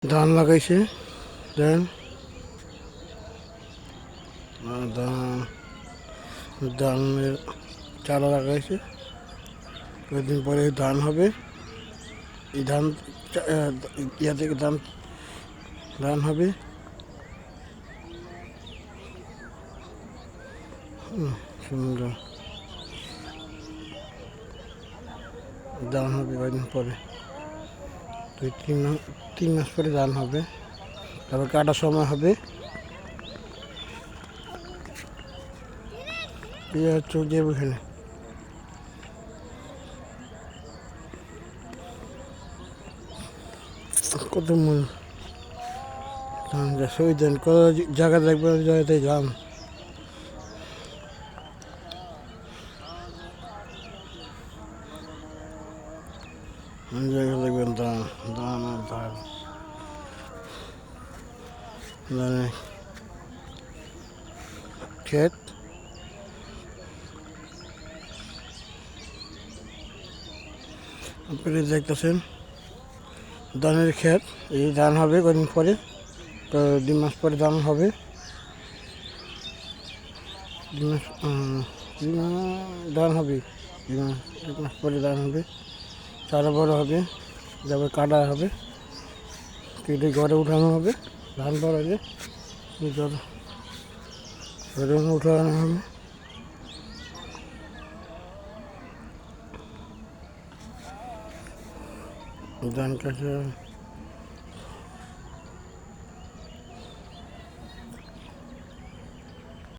ধান লাগাইছে দেন ধান ধানের চারা লাগাইছে। কয়েকদিন পরে ধান হবে। এই ধান ইয়া থেকে ধান ধান হবে। সুন্দর ধান হবে কয়েকদিন পরে। 3 মাস পরে ধান হবে। তারপর কাটার সময় হবে। চোখ দিয়ে এখানে কত মন ধান গাছ ওই ধান কত জায়গা দেখবে জায়গাতে ধান। জায়গা দেখবেন ধান ধান আর ধান ধানের ক্ষেত। আপনারা দেখতেছেন ধানের ক্ষেত। এই ধান হবে কদিন পরে, 2 মাস পরে ধান হবে। 2 মাস ধান হবে, 1 মাস পরে ধান হবে। চারা বড় হবে, তারপর কাটা হবে, কেটে ঘরে উঠানো হবে। ধান বড় হলে ঘরে উঠানো হবে। ধান কাটা